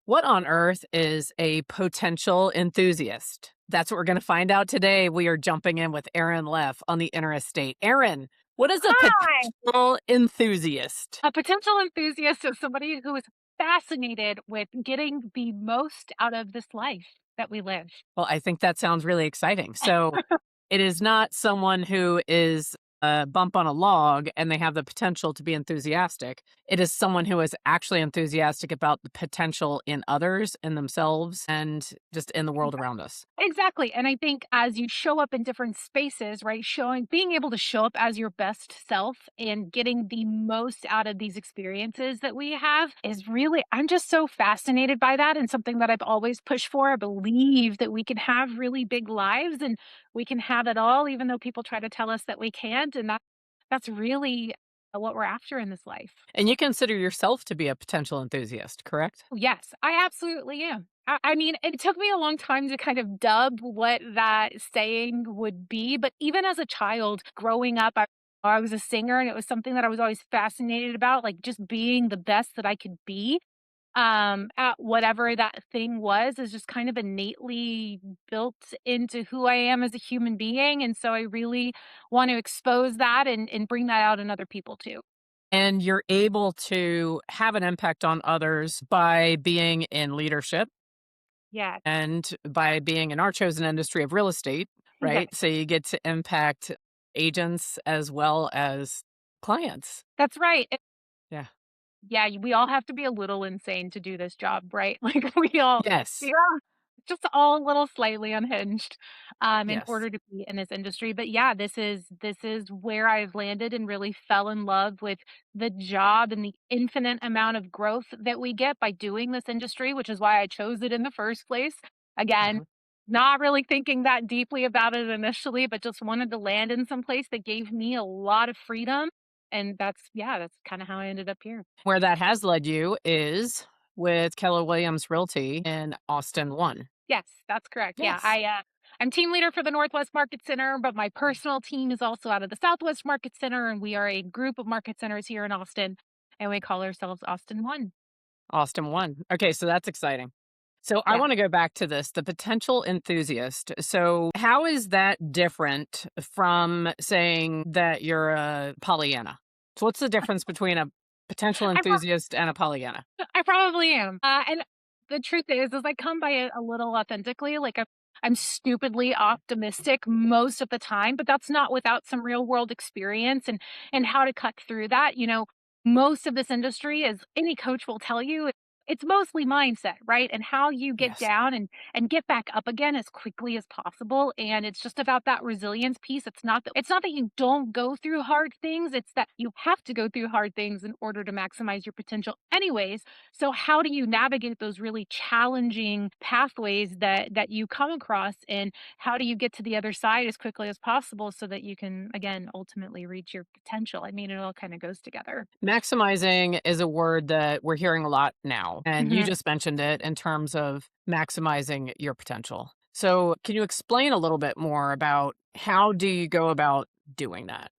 What on earth is a potential enthusiast? That's what we're going to find out today. We are jumping in with Erin Leff on the Interstate. Erin, what is a Hi. potential enthusiast? A potential enthusiast is somebody who is fascinated with getting the most out of this life that we live. Well, I think that sounds really exciting. So it is not someone who is a bump on a log and they have the potential to be enthusiastic. It is someone who is actually enthusiastic about the potential in others, in themselves, and just in the world around us. Exactly. And I think as you show up in different spaces, right, being able to show up as your best self and getting the most out of these experiences that we have is really, I'm just so fascinated by that and something that I've always pushed for. I believe that we can have really big lives and we can have it all, even though people try to tell us that we can't. And that's really what we're after in this life. And you consider yourself to be a potential enthusiast, correct? Oh, yes, I absolutely am. I mean, it took me a long time to kind of dub what that saying would be, but even as a child growing up, I was a singer and it was something that I was always fascinated about, like just being the best that I could be at whatever that thing was is just kind of innately built into who I am as a human being. And so I really want to expose that and bring that out in other people too. And you're able to have an impact on others by being in leadership Yeah. and by being in our chosen industry of real estate, Yes. right? So you get to impact agents as well as clients. That's right. Yeah. Yeah, we all have to be a little insane to do this job, right? Like we Yes. are just all a little slightly unhinged, in Yes. order to be in this industry. But yeah, this is where I've landed and really fell in love with the job and the infinite amount of growth that we get by doing this industry, which is why I chose it in the first place. Again, Uh-huh. not really thinking that deeply about it initially, but just wanted to land in some place that gave me a lot of freedom. And that's kind of how I ended up here. Where that has led you is with Keller Williams Realty in Austin 1. Yes, that's correct. Yeah, Yes. I'm team leader for the Northwest Market Center, but my personal team is also out of the Southwest Market Center, and we are a group of market centers here in Austin, and we call ourselves Austin One. Austin 1. Okay, so that's exciting. So I Yeah. want to go back to this, the potential enthusiast. So how is that different from saying that you're a Pollyanna? So what's the difference between a potential I pro enthusiast and a Pollyanna? I probably am. And the truth is I come by it a little authentically. Like I'm stupidly optimistic most of the time, but that's not without some real world experience and how to cut through that. Most of this industry, as any coach will tell you, it's mostly mindset, right? And how you get Yes. down and get back up again as quickly as possible. And it's just about that resilience piece. It's not that you don't go through hard things, it's that you have to go through hard things in order to maximize your potential anyways. So how do you navigate those really challenging pathways that you come across, and how do you get to the other side as quickly as possible so that you can again ultimately reach your potential? I mean, it all kind of goes together. Maximizing is a word that we're hearing a lot now. And you Mhm. just mentioned it in terms of maximizing your potential. So can you explain a little bit more about how do you go about doing that?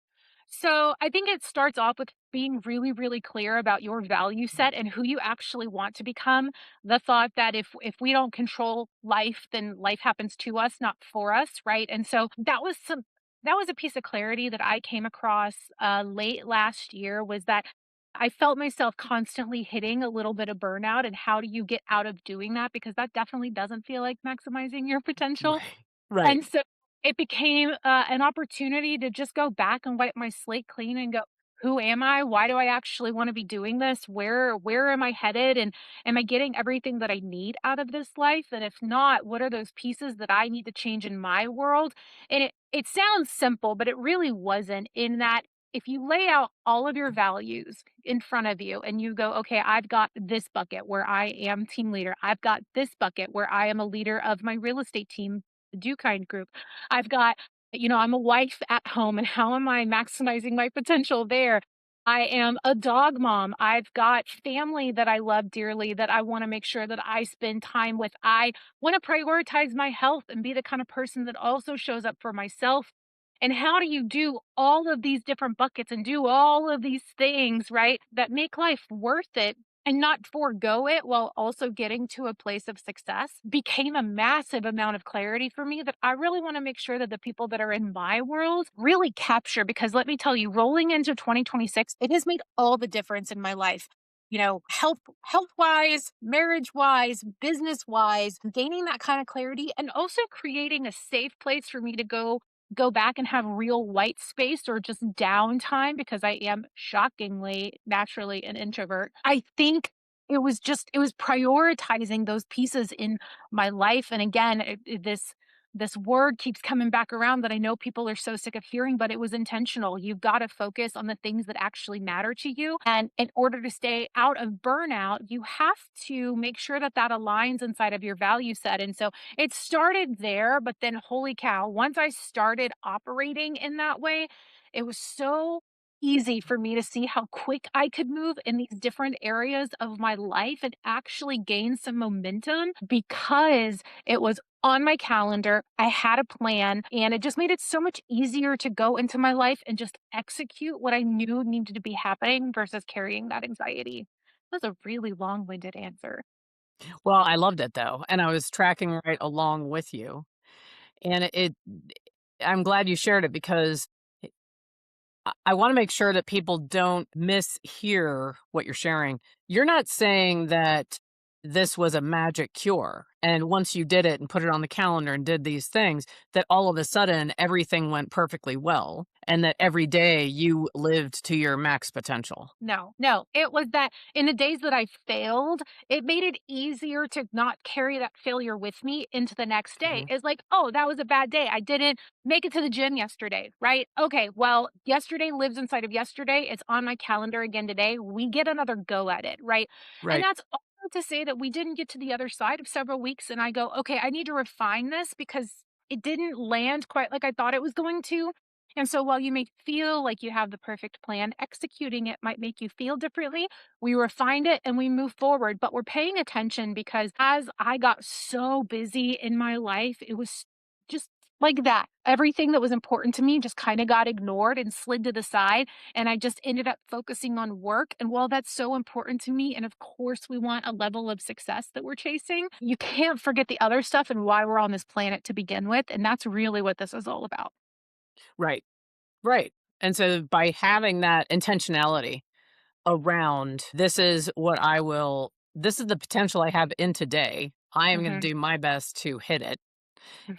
So I think it starts off with being really, really clear about your value set and who you actually want to become. The thought that if we don't control life, then life happens to us, not for us, right? And so that was a piece of clarity that I came across late last year. Was that I felt myself constantly hitting a little bit of burnout, and how do you get out of doing that? Because that definitely doesn't feel like maximizing your potential. Right. Right. And so it became, an opportunity to just go back and wipe my slate clean and go, "Who am I? Why do I actually wanna be doing this? Where am I headed? And am I getting everything that I need out of this life? And if not, what are those pieces that I need to change in my world?" And it sounds simple, but it really wasn't, in that if you lay out all of your values in front of you and you go, "Okay, I've got this bucket where I am team leader. I've got this bucket where I am a leader of my real estate team, the Do Kind group. I've got, I'm a wife at home, and how am I maximizing my potential there? I am a dog mom. I've got family that I love dearly that I want to make sure that I spend time with. I want to prioritize my health and be the kind of person that also shows up for myself. And how do you do all of these different buckets and do all of these things, right, that make life worth it and not forego it while also getting to a place of success became a massive amount of clarity for me that I really want to make sure that the people that are in my world really capture. Because let me tell you, rolling into 2026, it has made all the difference in my life. Health wise, marriage wise, business wise, gaining that kind of clarity and also creating a safe place for me to go back and have real white space or just downtime because I am shockingly naturally an introvert. I think it was prioritizing those pieces in my life. And again, this word keeps coming back around that I know people are so sick of hearing, but it was intentional. You've got to focus on the things that actually matter to you. And in order to stay out of burnout, you have to make sure that that aligns inside of your value set. And so it started there, but then holy cow, once I started operating in that way, it was so easy for me to see how quick I could move in these different areas of my life and actually gain some momentum because it was on my calendar. I had a plan and it just made it so much easier to go into my life and just execute what I knew needed to be happening versus carrying that anxiety. That was a really long winded answer. Well, I loved it though, and I was tracking right along with you. And I'm glad you shared it because I want to make sure that people don't mishear what you're sharing. You're not saying that this was a magic cure. And once you did it and put it on the calendar and did these things, that all of a sudden everything went perfectly well and that every day you lived to your max potential. No, no. It was that in the days that I failed, it made it easier to not carry that failure with me into the next day. Mhm. It's like, oh, that was a bad day. I didn't make it to the gym yesterday, right? Okay, well, yesterday lives inside of yesterday. It's on my calendar again today. We get another go at it, right? And Right. that's also to say that we didn't get to the other side of several weeks. And I go, okay, I need to refine this because it didn't land quite like I thought it was going to. And so while you may feel like you have the perfect plan, executing it might make you feel differently. We refined it and we move forward, but we're paying attention because as I got so busy in my life, it was just like that. Everything that was important to me just kind of got ignored and slid to the side. And I just ended up focusing on work. And while that's so important to me, and of course, we want a level of success that we're chasing, you can't forget the other stuff and why we're on this planet to begin with. And that's really what this is all about. Right. Right. And so by having that intentionality around this is the potential I have in today. I am going to Hmm. do my best to hit it.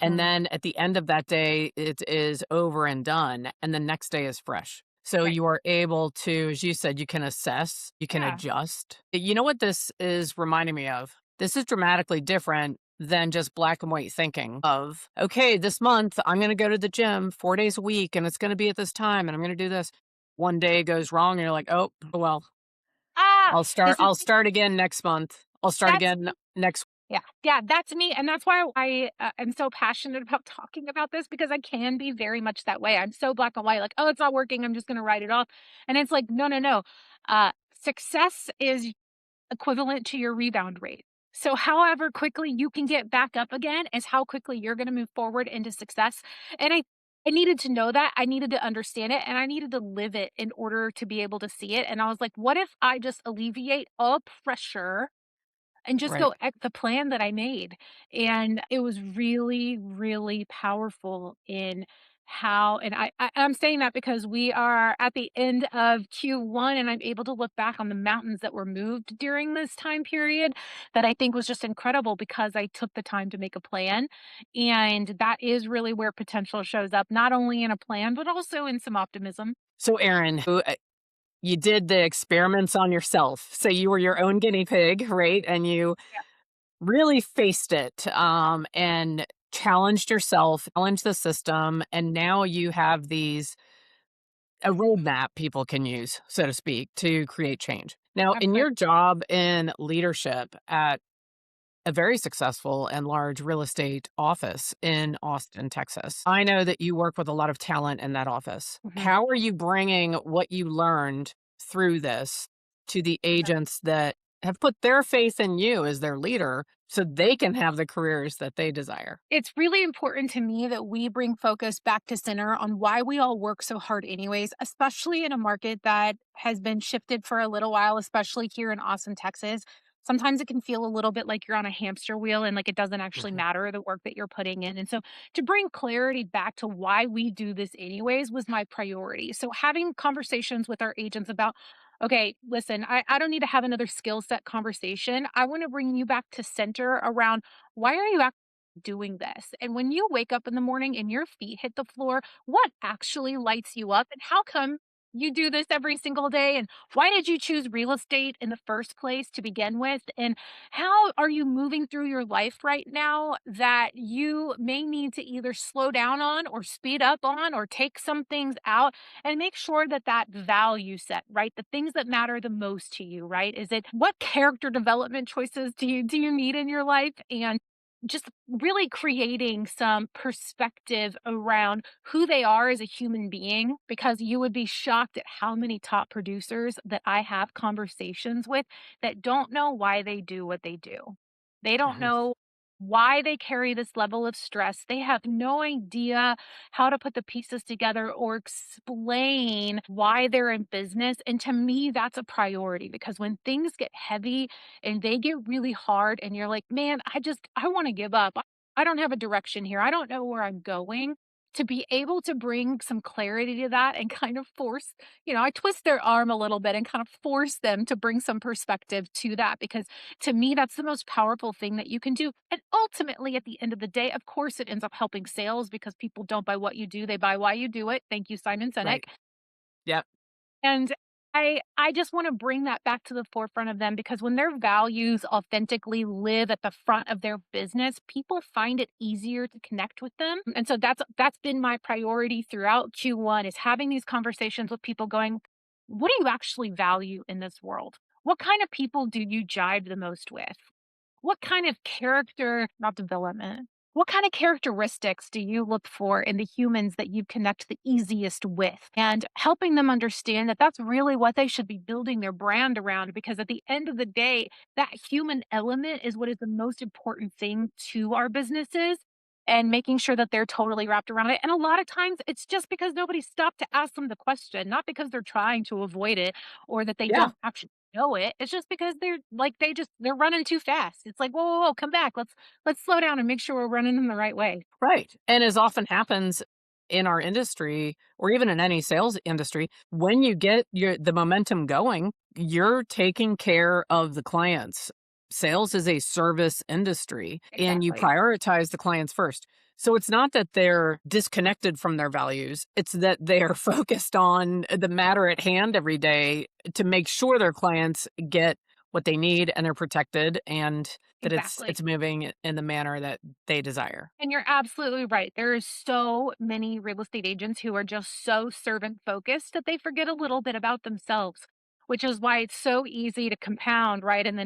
And Hmm. then at the end of that day, it is over and done. And the next day is fresh. So Right. you are able to, as you said, you can assess, you can Yeah. adjust. You know what this is reminding me of? This is dramatically different than just black and white thinking of, okay, this month I'm going to go to the gym 4 days a week and it's going to be at this time and I'm going to do this. One day goes wrong and you're like, oh, well, Ah, this is I'll start again next month. I'll start that's again next. yeah, yeah, that's me, and that's why I, am so passionate about talking about this because I can be very much that way. I'm so black and white, like, "Oh, it's not working, I'm just gonna write it off," and it's like, "No, no, no." Success is equivalent to your rebound rate. So however quickly you can get back up again is how quickly you're gonna move forward into success, and I needed to know that, I needed to understand it, and I needed to live it in order to be able to see it, and I was like, "What if I just alleviate all pressure and just Right. go the plan that I made?" And it was really, really powerful in how, and I'm saying that because we are at the end of Q1 and I'm able to look back on the mountains that were moved during this time period that I think was just incredible because I took the time to make a plan. And that is really where potential shows up, not only in a plan, but also in some optimism. So, Aaron, you did the experiments on yourself. So you were your own guinea pig, right? And you really faced it and challenged yourself, challenged the system. And now you have a roadmap people can use, so to speak, to create change. Now, in Absolutely. your job in leadership at a very successful and large real estate office in Austin, Texas. I know that you work with a lot of talent in that office. Mhm. How are you bringing what you learned through this to the agents that have put their faith in you as their leader so they can have the careers that they desire. It's really important to me that we bring focus back to center on why we all work so hard, anyways, especially in a market that has been shifted for a little while, especially here in Austin, Texas. Sometimes it can feel a little bit like you're on a hamster wheel and like it doesn't actually Mhm. matter the work that you're putting in. And so to bring clarity back to why we do this, anyways, was my priority. So having conversations with our agents about, okay, listen, I don't need to have another skill set conversation. I want to bring you back to center around why are you doing this? And when you wake up in the morning and your feet hit the floor, what actually lights you up? And how come you do this every single day? And why did you choose real estate in the first place to begin with? And how are you moving through your life right now that you may need to either slow down on or speed up on or take some things out and make sure that that value set, right? The things that matter the most to you, right? Is it what character development choices do you need in your life? And just really creating some perspective around who they are as a human being, because you would be shocked at how many top producers that I have conversations with that don't know why they do what they do. They don't Mhm. know why they carry this level of stress. They have no idea how to put the pieces together or explain why they're in business. And to me, that's a priority because when things get heavy and they get really hard and you're like, "Man, I wanna give up. I don't have a direction here. I don't know where I'm going." To be able to bring some clarity to that and kind of force, I twist their arm a little bit and kind of force them to bring some perspective to that because to me, that's the most powerful thing that you can do. And ultimately, at the end of the day, of course, it ends up helping sales because people don't buy what you do, they buy why you do it. Thank you, Simon Sinek. Right. Yep. And I just wanna bring that back to the forefront of them because when their values authentically live at the front of their business, people find it easier to connect with them, and so that's been my priority throughout Q1 is having these conversations with people going, "What do you actually value in this world? What kind of people do you jibe the most with? What kind of character not development, what kind of characteristics do you look for in the humans that you connect the easiest with?" And helping them understand that that's really what they should be building their brand around because at the end of the day, that human element is what is the most important thing to our businesses and making sure that they're totally wrapped around it. And a lot of times it's just because nobody stopped to ask them the question, not because they're trying to avoid it or that they Yeah. don't actually know it. It's just because they're like they're running too fast. It's like, whoa, whoa, whoa, come back. Let's slow down and make sure we're running in the right way. Right. And as often happens in our industry or even in any sales industry, when you get the momentum going, you're taking care of the clients. Sales is a service industry and you Exactly. prioritize the clients first. So it's not that they're disconnected from their values. It's that they are focused on the matter at hand every day to make sure their clients get what they need and they're protected and that Exactly. it's moving in the manner that they desire. And you're absolutely right. There is so many real estate agents who are just so servant focused that they forget a little bit about themselves, which is why it's so easy to compound, right? And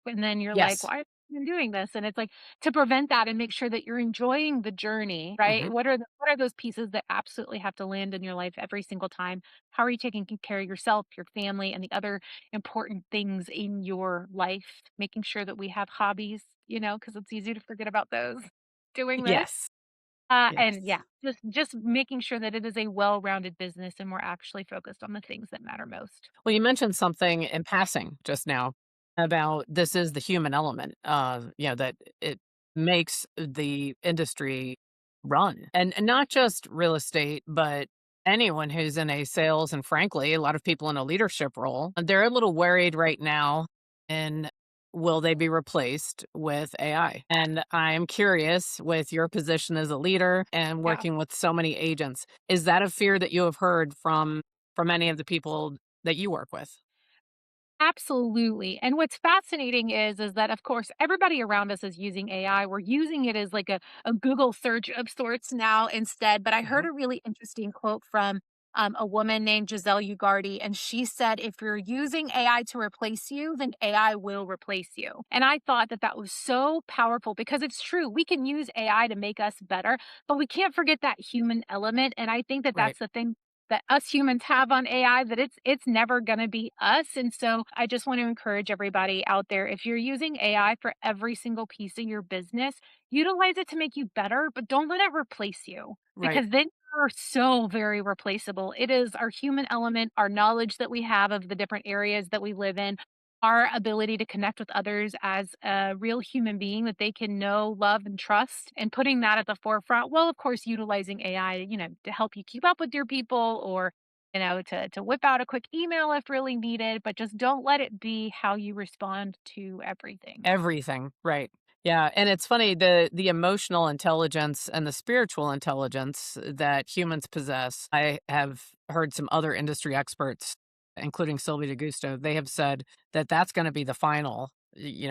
then you're like, Yes. why am I doing this? And it's like to prevent that and make sure that you're enjoying the journey, Mhm. right? What are those pieces that absolutely have to land in your life every single time? How are you taking care of yourself, your family, and the other important things in your life? Making sure that we have hobbies, because it's easy to forget about those doing this. Yes. And Yes. yeah, just making sure that it is a well-rounded business and we're actually focused on the things that matter most. Well, you mentioned something in passing just now about this is the human element, that it makes the industry run. And not just real estate, but anyone who's in a sales and frankly, a lot of people in a leadership role, they're a little worried right now in will they be replaced with AI? And I'm curious with your position as a leader and Yeah. working with so many agents, is that a fear that you have heard from any of the people that you work with? Absolutely. And what's fascinating is that of course everybody around us is using AI. We're using it as like a Google search of sorts now instead. But I heard Mhm. a really interesting quote from a woman named Giselle Ugardi, and she said, "If you're using AI to replace you, then AI will replace you." And I thought that that was so powerful because it's true. We can use AI to make us better, but we can't forget that human element. And I think that Right. that's the thing. that us humans have on AI, that it's never going to be us. And so I just want to encourage everybody out there, if you're using AI for every single piece of your business, utilize it to make you better, but don't let it replace you, Right. because then you're so very replaceable. It is our human element, our knowledge that we have of the different areas that we live in, our ability to connect with others as a real human being that they can know, love, and trust, and putting that at the forefront. Well, of course, utilizing AI, to help you keep up with your people, or to whip out a quick email if really needed, but just don't let it be how you respond to everything. Everything, right. Yeah, and it's funny, the emotional intelligence and the spiritual intelligence that humans possess. I have heard some other industry experts, including Sylvie D'Augusto, they have said that that's gonna be the final,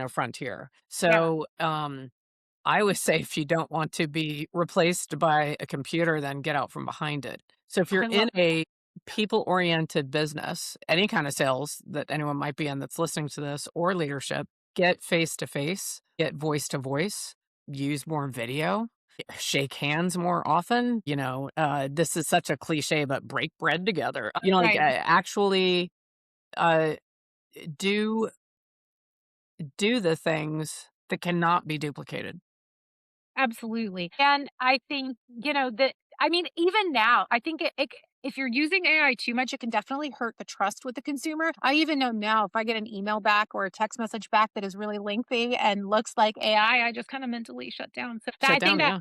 frontier. Yeah, So, I always say if you don't want to be replaced by a computer, then get out from behind it. So if you're I in love that. a people-oriented business, any kind of sales that anyone might be in that's listening to this, or leadership, get face to face, get voice to voice, use more video, shake hands more often. This is such a cliche, but break bread together. Right. Actually, uh, do do the things that cannot be duplicated. Absolutely. And I think, that I mean, even now, I think if you're using AI too much, it can definitely hurt the trust with the consumer. I even know now, if I get an email back or a text message back that is really lengthy and looks like AI, I just kind of mentally shut down. So Shut down, yeah.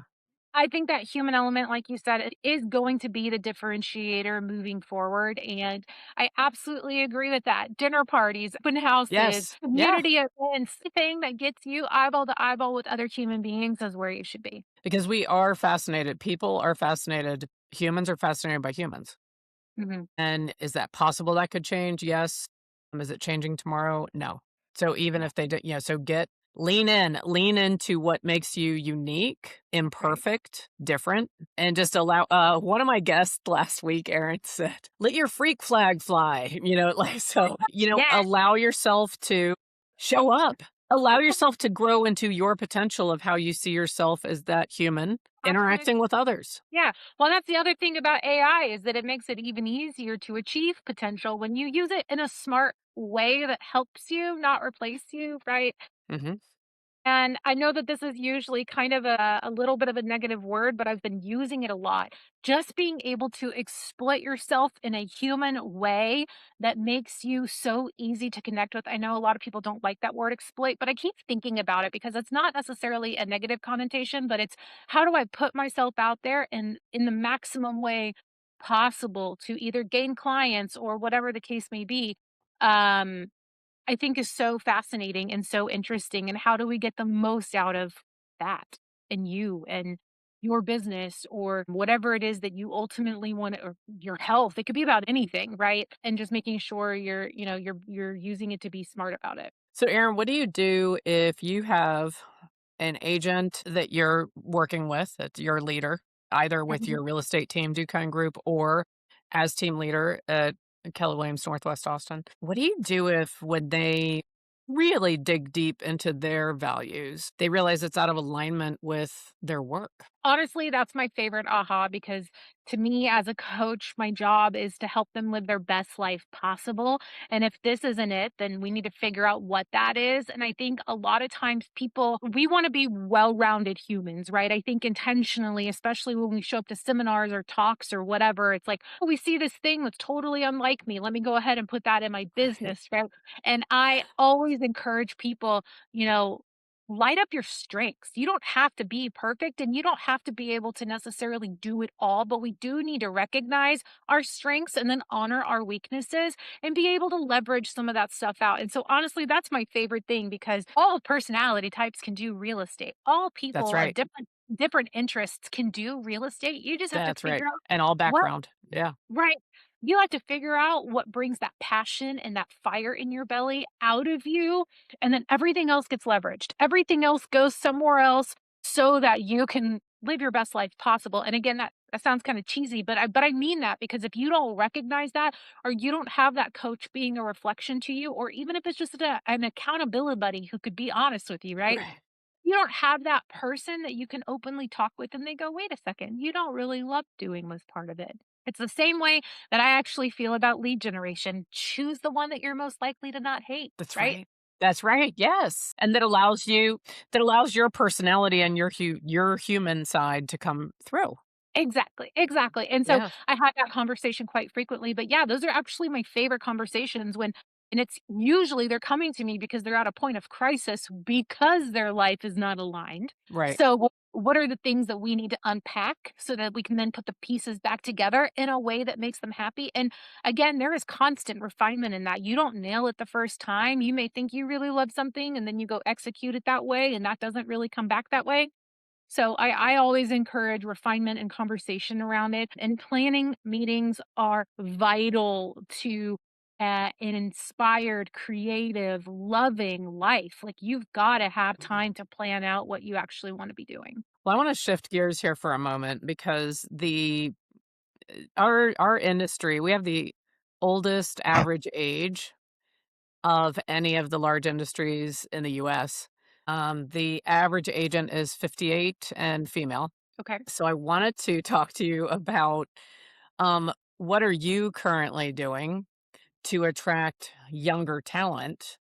I think that human element, like you said, it is going to be the differentiator moving forward. And I absolutely agree with that. Dinner parties, open houses, Yes. Yeah. community events, anything that gets you eyeball to eyeball with other human beings is where you should be. Because we are fascinated. People are fascinated. Humans are fascinated by humans. Mhm. And is that possible that could change? Yes. Is it changing tomorrow? No. So even Yeah, if they do, so lean into what makes you unique, right. imperfect, different, and just allow. One of my guests last week, Erin, said, let your freak flag fly, Yeah, allow yourself to show up, allow yourself to grow into your potential of how you see yourself as that human absolutely. interacting with others. Yeah. Well, that's the other thing about AI, is that it makes it even easier to achieve potential when you use it in a smart way that helps you, not replace you, right? Hmm. And I know that this is usually kind of a little bit of a negative word, but I've been using it a lot. Just being able to exploit yourself in a human way that makes you so easy to connect with. I know a lot of people don't like that word exploit, but I keep thinking about it because it's not necessarily a negative connotation, but it's, how do I put myself out there and in the maximum way possible to either gain clients or whatever the case may be. Um, I think is so fascinating and so interesting. And how do we get the most out of that and you and your business or whatever it is that you ultimately want, or your health? It could be about anything, right? And just making sure you're using it to be smart about it. So, Aaron, what do you do if you have an agent that you're working with, that's your leader, either with Mhm. your real estate team, Dukine Group, or as team leader at Keller Williams Northwest Austin? What do you do if, when they really dig deep into their values, they realize it's out of alignment with their work? Honestly, that's my favorite aha, because to me as a coach, my job is to help them live their best life possible. And if this isn't it, then we need to figure out what that is. And I think a lot of times people, we want to be well rounded humans, right? I think intentionally, especially when we show up to seminars or talks or whatever, it's like, oh, we see this thing that's totally unlike me. Let me go ahead and put that in my Right. business, right? And I always encourage people, you know, light up your strengths. You don't have to be perfect and you don't have to be able to necessarily do it all, but we do need to recognize our strengths and then honor our weaknesses and be able to leverage some of that stuff out. And so honestly, that's my favorite thing, because all personality types can do real estate. All That's people of right. different interests can do real estate. You just have to That's right. figure out And all what. background. Yeah. Right. You have to figure out what brings that passion and that fire in your belly out of you, and then everything else gets leveraged. Everything else goes somewhere else so that you can live your best life possible. And again, that sounds kind of cheesy, but I mean that, because if you don't recognize that, or you don't have that coach being a reflection to you, or even if it's just an accountability buddy who could be honest with you, right? Right. You don't have that person that you can openly talk with and they go, wait a second, you don't really love doing this part of it. It's the same way that I actually feel about lead generation. Choose the one that you're most likely to not hate, That's right? right. That's right, yes, and that allows your personality and your human side to come through. Exactly, exactly, and so Yeah, I had that conversation quite frequently, but yeah, those are actually my favorite conversations when and it's usually they're coming to me because they're at a point of crisis because their life is not aligned. right. So, what are the things that we need to unpack so that we can then put the pieces back together in a way that makes them happy? And again, there is constant refinement in that. You don't nail it the first time. You may think you really love something and then you go execute it that way and that doesn't really come back that way. So I always encourage refinement and conversation around it. And planning meetings are vital to an inspired, creative, loving life. Like you've got to have time to plan out what you actually want to be doing. Well, I wanna shift gears here for a moment because the our industry, we have the oldest average age of any of the large industries in the US. The average agent is 58 and female. Okay. So I wanted to talk to you about, what are you currently doing to attract younger talent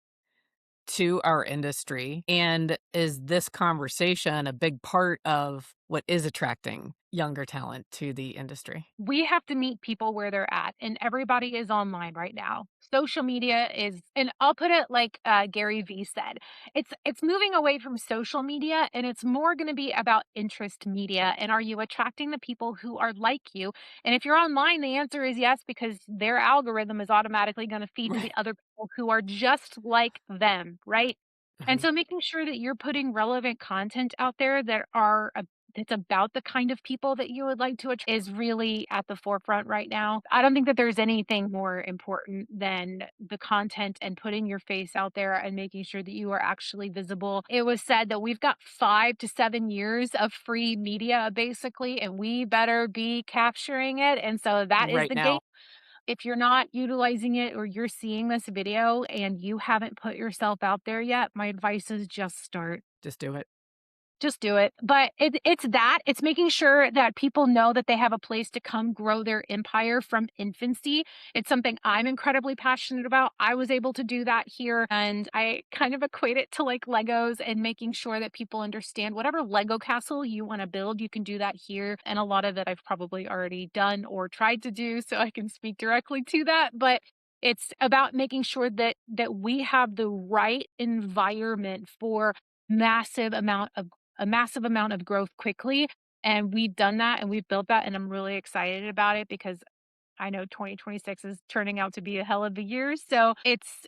to our industry? And is this conversation a big part of what is attracting younger talent to the industry? We have to meet people where they're at, and everybody is online right now. Social media is and I'll put it like, Gary Vee said, it's moving away from social media, and it's more gonna be about interest media, and are you attracting the people who are like you? And if you're online, the answer is yes, because their algorithm is automatically gonna feed to Right. the other people who are just like them, right? And Mhm. so making sure that you're putting relevant content out there that are that's about the kind of people that you would like to attract is really at the forefront right now. I don't think that there's anything more important than the content and putting your face out there and making sure that you are actually visible. It was said that we've got 5 to 7 years of free media basically, and we better be capturing it. And so that is Right the game. now, If you're not utilizing it or you're seeing this video and you haven't put yourself out there yet, my advice is just start. just do it. Just do it. But it's making sure that people know that they have a place to come grow their empire from infancy. It's something I'm incredibly passionate about. I was able to do that here, and I kind of equate it to like Legos and making sure that people understand whatever Lego castle you want to build, you can do that here. And a lot of it I've probably already done or tried to do, so I can speak directly to that. But it's about making sure that we have the right environment for massive amount of a massive amount of growth quickly, and we've done that and we've built that, and I'm really excited about it because I know 2026 is turning out to be a hell of a year, so it's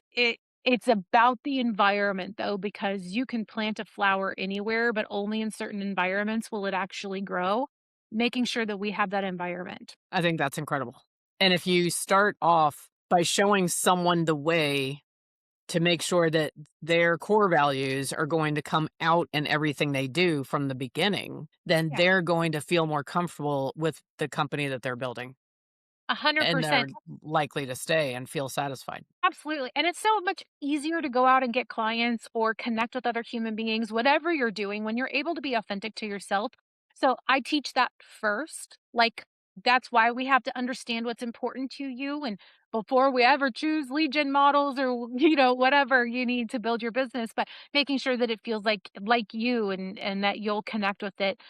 about the environment though, because you can plant a flower anywhere, but only in certain environments will it actually grow. Making sure that we have that environment. I think that's incredible. And if you start off by showing someone the way to make sure that their core values are going to come out in everything they do from the beginning, then Yeah, they're going to feel more comfortable with the company that they're building, and 100%. they're likely to stay and feel satisfied. Absolutely. And it's so much easier to go out and get clients or connect with other human beings, whatever you're doing, when you're able to be authentic to yourself. So I teach that first. Like, that's why we have to understand what's important to you. And before we ever choose lead gen models or, whatever you need to build your business, but making sure that it feels like you and that you'll connect with it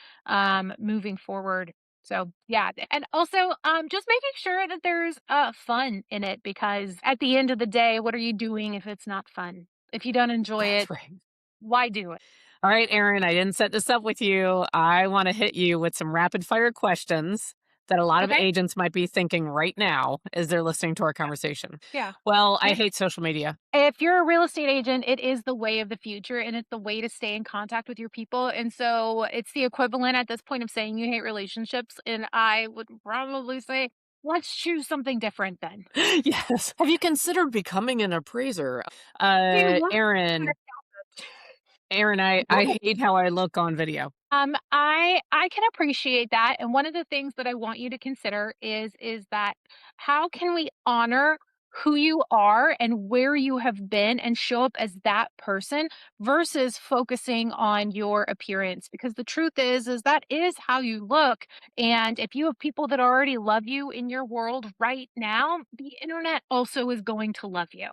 moving forward. So, yeah, and also, just making sure that there's, fun in it because at the end of the day, what are you doing if it's not fun? If you don't enjoy it, That's right. why do it? All right, Erin, I didn't set this up with you. I want to hit you with some rapid fire questions that a lot of Okay? agents might be thinking right now as they're listening to our conversation. Yeah. Well, I Yeah. hate social media. If you're a real estate agent, it is the way of the future and it's the way to stay in contact with your people. And so it's the equivalent at this point of saying you hate relationships. And I would probably say, let's choose something different then. Yes. Have you considered becoming an appraiser? I mean, what Aaron, I hate how I look on video. I can appreciate that, and one of the things that I want you to consider is that how can we honor who you are and where you have been and show up as that person versus focusing on your appearance, because the truth is that is how you look. And if you have people that already love you in your world right now, the internet also is going to love you.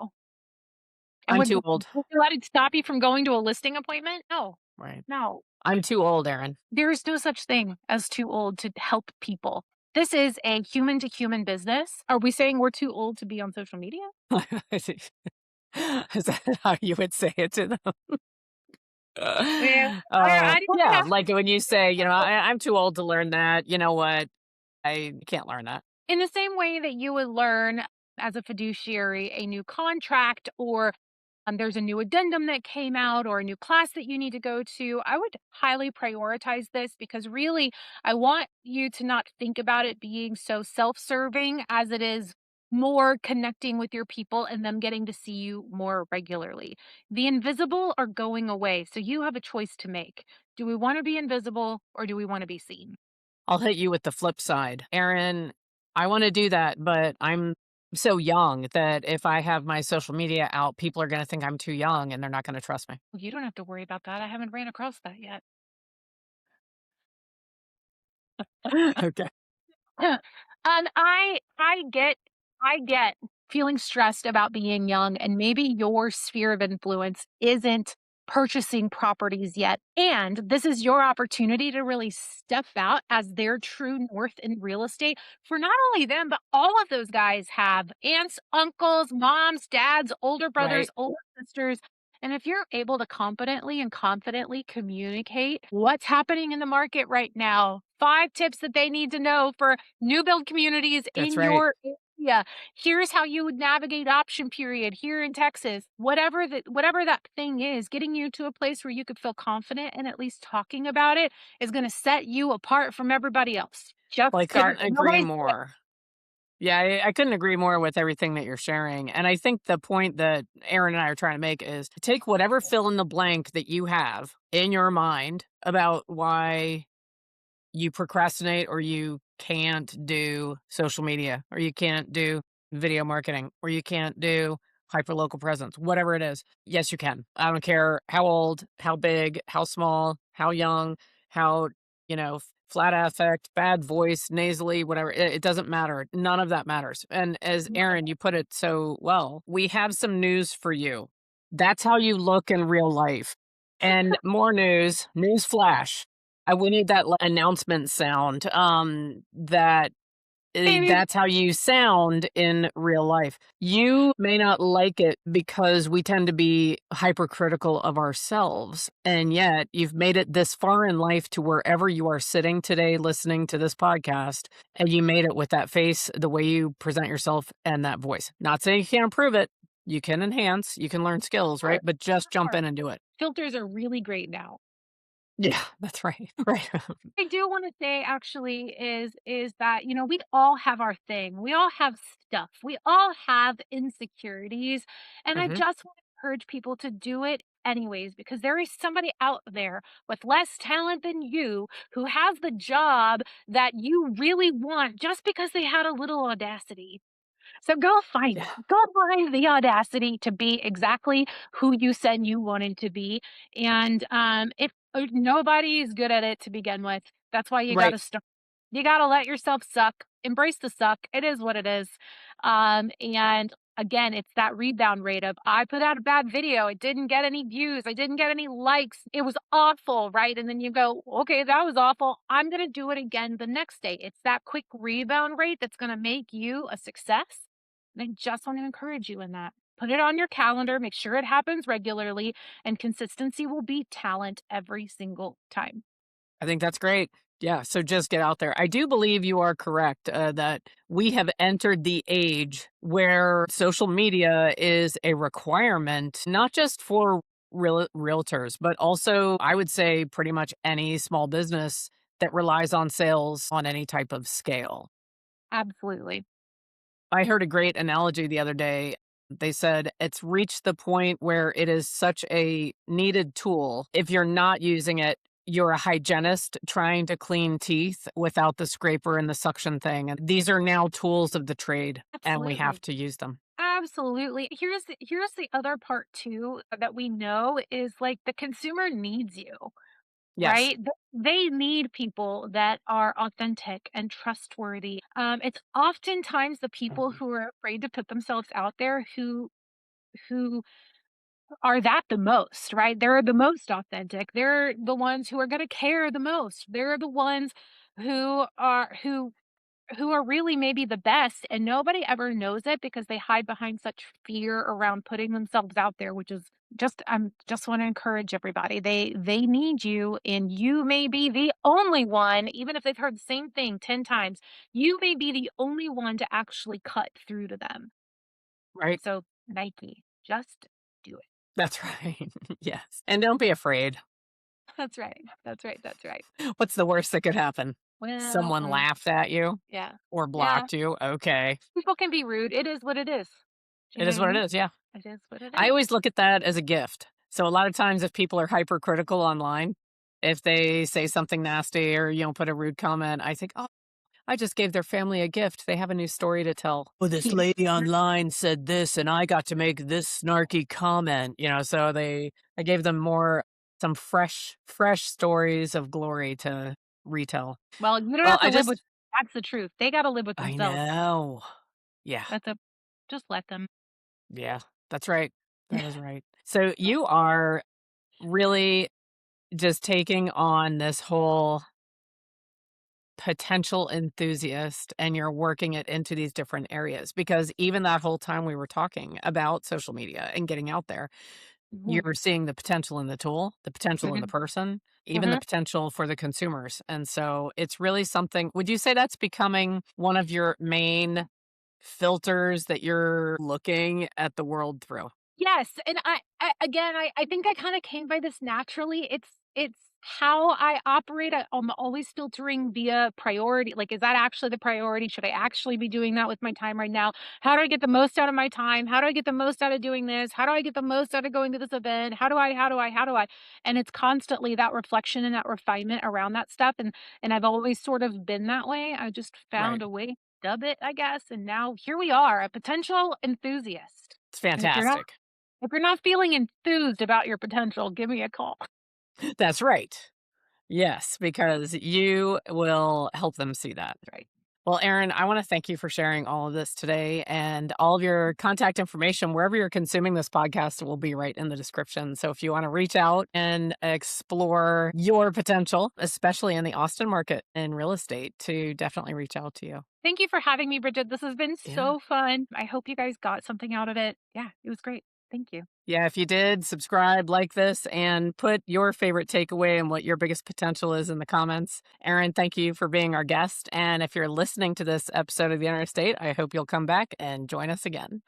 And I'm would too old. would you let it stop you from going to a listing appointment? No. Right. No. I'm too old, Erin. There is no such thing as too old to help people. This is a human to human business. Are we saying we're too old to be on social media? Is that how you would say it to them? Well, I don't Yeah, know. like when you say, I'm too old to learn that. You know what? I can't learn that. In the same way that you would learn as a fiduciary a new contract, or there's a new addendum that came out or a new class that you need to go to, I would highly prioritize this, because really, I want you to not think about it being so self serving as it is more connecting with your people and them getting to see you more regularly. The invisible are going away. So you have a choice to make. Do we want to be invisible or do we want to be seen? I'll hit you with the flip side. Erin, I want to do that, but I'm so young that if I have my social media out, people are going to think I'm too young and they're not going to trust me. You don't have to worry about that. I haven't ran across that yet. Okay. And I get feeling stressed about being young, and maybe your sphere of influence isn't purchasing properties yet. And this is your opportunity to really step out as their true north in real estate for not only them, but all of those guys have aunts, uncles, moms, dads, older brothers, Right. older sisters. And if you're able to competently and confidently communicate what's happening in the market right now, 5 tips that they need to know for new build communities That's in right. your area. Here's how you would navigate option period here in Texas. Whatever that thing is, getting you to a place where you could feel confident and at least talking about it is going to set you apart from everybody else. Just Well, I start. couldn't agree Nobody's doing it. more. Yeah, I couldn't agree more with everything that you're sharing. And I think the point that Erin and I are trying to make is take whatever fill in the blank that you have in your mind about why you procrastinate or you can't do social media or you can't do video marketing or you can't do hyper local presence, whatever it is. Yes, you can. I don't care how old, how big, how small, how young, how, flat affect, bad voice, nasally, whatever. It doesn't matter. None of that matters. And as Erin, you put it so well, we have some news for you. That's how you look in real life. And more news flash. We need that announcement sound, Maybe that's how you sound in real life. You may not like it because we tend to be hypercritical of ourselves, and yet you've made it this far in life to wherever you are sitting today listening to this podcast, and you made it with that face, the way you present yourself, and that voice. Not saying you can't improve it. You can enhance, you can learn skills, right? But just jump in and do it. filters are really great now. Yeah, that's right. Right. I do want to say actually is that, we all have our thing. We all have stuff. We all have insecurities, and I Mhm. just want to encourage people to do it anyways, because there is somebody out there with less talent than you who has the job that you really want just because they had a little audacity. So go find it. Yeah. Go find the audacity to be exactly who you said you wanted to be. And if nobody is good at it to begin with, that's why you got Right. to start. You got to let yourself suck. Embrace the suck. It is what it is. And again, it's that rebound rate of I put out a bad video. It didn't get any views. I didn't get any likes. It was awful, right? And then you go, okay, that was awful. I'm going to do it again the next day. It's that quick rebound rate that's going to make you a success. And I just want to encourage you in that. Put it on your calendar, make sure it happens regularly, and consistency will beat talent every single time. I think that's great. Yeah, so just get out there. I do believe you are correct that we have entered the age where social media is a requirement, not just for realtors, but also I would say pretty much any small business that relies on sales on any type of scale. Absolutely. I heard a great analogy the other day. They said it's reached the point where it is such a needed tool. If you're not using it, you're a hygienist trying to clean teeth without the scraper and the suction thing. And these are now tools of the trade, and we have Absolutely. to use them. Absolutely. Here's the other part too that we know is like the consumer needs you, Yes. right? They need people that are authentic and trustworthy. It's oftentimes the people who are afraid to put themselves out there who are that the most, right? They're the most authentic. They're the ones who are going to care the most. They're the ones who are really maybe the best, and nobody ever knows it because they hide behind such fear around putting themselves out there, which is just want to encourage everybody. They need you, and you may be the only one, even if they've heard the same thing 10 times, you may be the only one to actually cut through to them. Right? So Nike, just do it. That's right. Yes. And don't be afraid. That's right. That's right. That's right. What's the worst that could happen? Well, Someone laughed at you yeah. or Yeah. blocked you. Okay. People can be rude. It is what it is. Do you It know is what I what it mean? is. Yeah. It is what it I is. always look at that as a gift. So a lot of times if people are hypercritical online, if they say something nasty or, put a rude comment, I think, oh, I just gave their family a gift. They have a new story to tell. Oh, this Yeah. lady online said this, and I got to make this snarky comment. So I gave them some fresh stories of glory to retell. Well, you don't Well, have to live with that's the truth. They gotta live with I themselves. know. Yeah, That's a just let them. yeah, that's right. That is right. So you are really just taking on this whole potential enthusiast and you're working it into these different areas because even that whole time we were talking about social media and getting out there, Mhm, you're seeing the potential in the tool, the potential in the mhm, person, even the mhm. potential for the consumers. And so it's really something. Would you say that's becoming one of your main filters that you're looking at the world through? Yes, and I again, I think I kinda came by this naturally. It's how I operate. I'm always filtering via priority. Like, is that actually the priority? Should I actually be doing that with my time right now? How do I get the most out of my time? How do I get the most out of doing this? How do I get the most out of going to this event? How do I? And it's constantly that reflection and that refinement around that stuff. And I've always sort of been that way. I just Right. found a way to dub it, I guess. And now here we are, a potential enthusiast. It's And fantastic. if you're not feeling enthused about your potential, give me a call. That's right. Yes, because you will help them see that. Right. Well, Erin, I want to thank you for sharing all of this today and all of your contact information. Wherever you're consuming this podcast will be right in the description. So if you want to reach out and explore your potential, especially in the Austin market in real estate, to definitely reach out to you. Thank you for having me, Bridget. This has been Yeah. so fun. I hope you guys got something out of it. Yeah, it was great. Thank you. Yeah, if you did, subscribe, like this, and put your favorite takeaway and what your biggest potential is in the comments. Erin, thank you for being our guest. And if you're listening to this episode of The Interstate, I hope you'll come back and join us again.